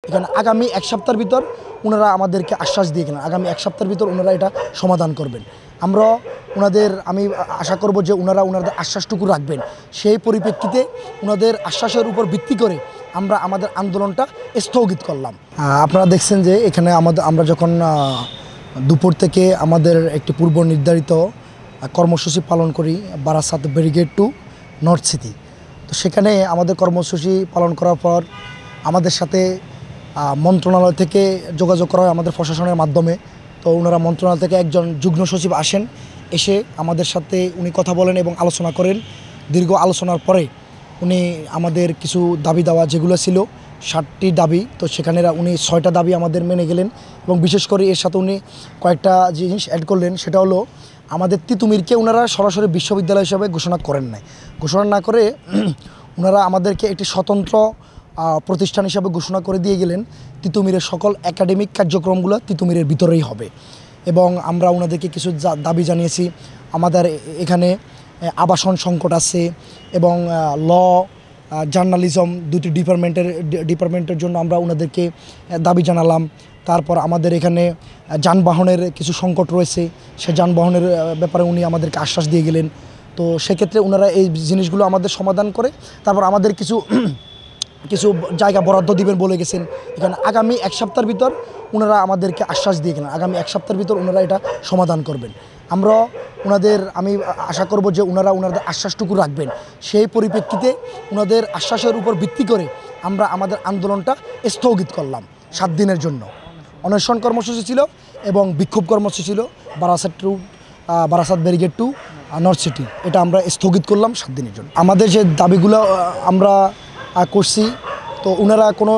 এখানে আগামী এক সপ্তাহের ভিতর ওনারা আমাদেরকে আশ্বাস দিয়ে গেলেন আগামী এক সপ্তাহের ভিতর ওনারা এটা সমাধান করবেন। আমরা আমি আশা করব যে ওনাদের আশ্বাসটুকু রাখবেন। সেই পরিপ্রেক্ষিতে ওনাদের আশ্বাসের উপর ভিত্তি করে আমরা আমাদের আন্দোলনটা স্থগিত করলাম। আপনারা দেখছেন যে এখানে আমরা যখন দুপুর থেকে আমাদের একটি পূর্ব নির্ধারিত কর্মসূচি পালন করি Barasat barricade to north city. তো সেখানে আমাদের কর্মসূচি পালন করার পর আমাদের সাথে মন্ত্রণালয় থেকে যোগাযোগ করা হয় আমাদের প্রশাসনের মাধ্যমে। তো ওনারা মন্ত্রণালয় থেকে একজন যুগ্ম সচিব আসেন, এসে আমাদের সাথে উনি কথা বলেন এবং আলোচনা করেন। দীর্ঘ আলোচনার পরে উনি আমাদের কিছু দাবি দেওয়া যেগুলো ছিল 60টি দাবি, তো সেখানে উনি 6টা দাবি আমাদের মেনে গেলেন এবং বিশেষ করে এর সাথে উনি কয়েকটা জিনিস অ্যাড করলেন। সেটা হলো আমাদের তিতুমিরকে ওনারা সরাসরি বিশ্ববিদ্যালয় হিসাবে ঘোষণা করেন নাই। ঘোষণা না করে ওনারা আমাদেরকে একটি স্বতন্ত্র প্রতিষ্ঠান হিসাবে ঘোষণা করে দিয়ে গেলেন। তিতুমিরের সকল একাডেমিক কার্যক্রমগুলো তিতুমিরের ভিতরেই হবে এবং আমরা ওনাদেরকে কিছু দাবি জানিয়েছি। আমাদের এখানে আবাসন সংকট আছে এবং ল জার্নালিজম দুটি ডিপার্টমেন্টের জন্য আমরা ওনাদেরকে দাবি জানালাম। তারপর আমাদের এখানে যানবাহনের কিছু সংকট রয়েছে, সে যানবাহনের ব্যাপারে উনি আমাদেরকে আশ্বাস দিয়ে গেলেন। তো সেক্ষেত্রে ওনারা এই জিনিসগুলো আমাদের সমাধান করে তারপর আমাদের কিছু জায়গা বরাদ্দ দিবেন বলে গেছেন। এখানে আগামী এক সপ্তাহের ভিতর ওনারা আমাদেরকে আশ্বাস দিয়ে গেলেন আগামী এক সপ্তাহের ভিতর ওনারা এটা সমাধান করবেন। আমরা আমি আশা করব যে ওনাদের আশ্বাসটুকু রাখবেন। সেই পরিপ্রেক্ষিতে ওনাদের আশ্বাসের উপর ভিত্তি করে আমরা আমাদের আন্দোলনটা স্থগিত করলাম 7 দিনের জন্য। অনশন কর্মসূচি ছিল এবং বিক্ষোভ কর্মসূচি ছিল Barasat barricade to north city. এটা আমরা স্থগিত করলাম 7 দিনের জন্য। আমাদের যে দাবিগুলো আমরা করছি, তো ওনারা কোনো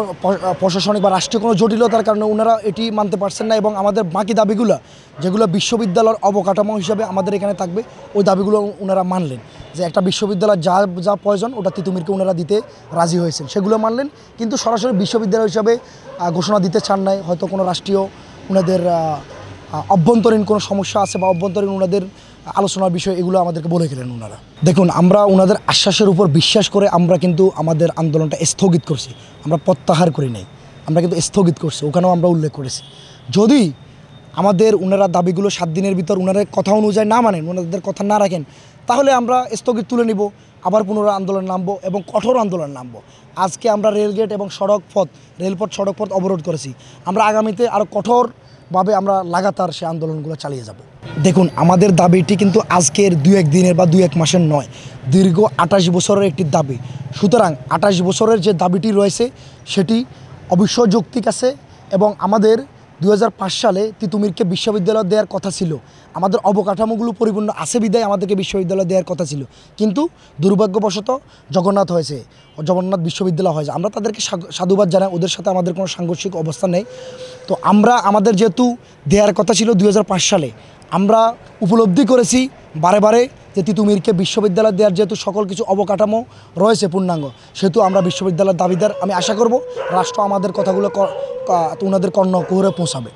প্রশাসনিক বা রাষ্ট্রীয় কোনো জটিলতার কারণে ওনারা এটি মানতে পারছেন না এবং আমাদের বাকি দাবিগুলো যেগুলো বিশ্ববিদ্যালয়ের অবকাঠামো হিসাবে আমাদের এখানে থাকবে ওই দাবিগুলো ওনারা মানলেন। যে একটা বিশ্ববিদ্যালয় যা প্রয়োজন ওটা তিতুমিরকে ওনারা দিতে রাজি হয়েছেন, সেগুলো মানলেন। কিন্তু সরাসরি বিশ্ববিদ্যালয় হিসাবে ঘোষণা দিতে চান নাই। হয়তো কোনো রাষ্ট্রীয় ওনাদের অভ্যন্তরীণ কোনো সমস্যা আছে বা অভ্যন্তরীণ ওনাদের আলোচনার বিষয় এগুলো আমাদেরকে বলে গেলেন ওনারা। দেখুন, আমরা ওনাদের আশ্বাসের উপর বিশ্বাস করে আমরা কিন্তু আমাদের আন্দোলনটা স্থগিত করছি, আমরা প্রত্যাহার করি নাই, আমরা কিন্তু স্থগিত করছি। ওখানেও আমরা উল্লেখ করেছি যদি আমাদের ওনারা দাবিগুলো 7 দিনের ভিতর ওনারা কথা অনুযায়ী না মানেন, ওনাদের কথা না রাখেন, তাহলে আমরা স্থগিত তুলে নিব, আবার পুনরায় আন্দোলন নামবো এবং কঠোর আন্দোলন নামবো। আজকে আমরা রেলগেট এবং রেলপথ সড়কপথ অবরোধ করেছি, আমরা আগামীতে আরও কঠোরভাবে আমরা লাগাতার সে আন্দোলনগুলো চালিয়ে যাব। দেখুন, আমাদের দাবিটি কিন্তু আজকের 2-1 দিনের বা 2-1 মাসের নয়, দীর্ঘ 28 বছরের একটি দাবি। সুতরাং 28 বছরের যে দাবিটি রয়েছে সেটি অবশ্যই যৌক্তিক আছে এবং আমাদের 2005 সালে তিতুমিরকে বিশ্ববিদ্যালয় দেওয়ার কথা ছিল। আমাদের অবকাঠামোগুলো পরিপূর্ণ আছে বিদায় আমাদেরকে বিশ্ববিদ্যালয় দেওয়ার কথা ছিল, কিন্তু দুর্ভাগ্যবশত জগন্নাথ বিশ্ববিদ্যালয় হয়েছে। আমরা তাদেরকে সাধুবাদ জানাই, ওদের সাথে আমাদের কোনো সাংঘর্ষিক অবস্থা নেই। তো আমাদের যেহেতু দেওয়ার কথা ছিল 2005 সালে, আমরা উপলব্ধি করেছি বারে যে তিতুমিরকে বিশ্ববিদ্যালয় দেওয়ার যেহেতু সকল কিছু অবকাঠামো রয়েছে পূর্ণাঙ্গ, সেহেতু আমরা বিশ্ববিদ্যালয়ের দাবিদার। আমি আশা করব রাষ্ট্র আমাদের কথাগুলো ওনাদের কর্ণকুহরে পৌঁছাবে।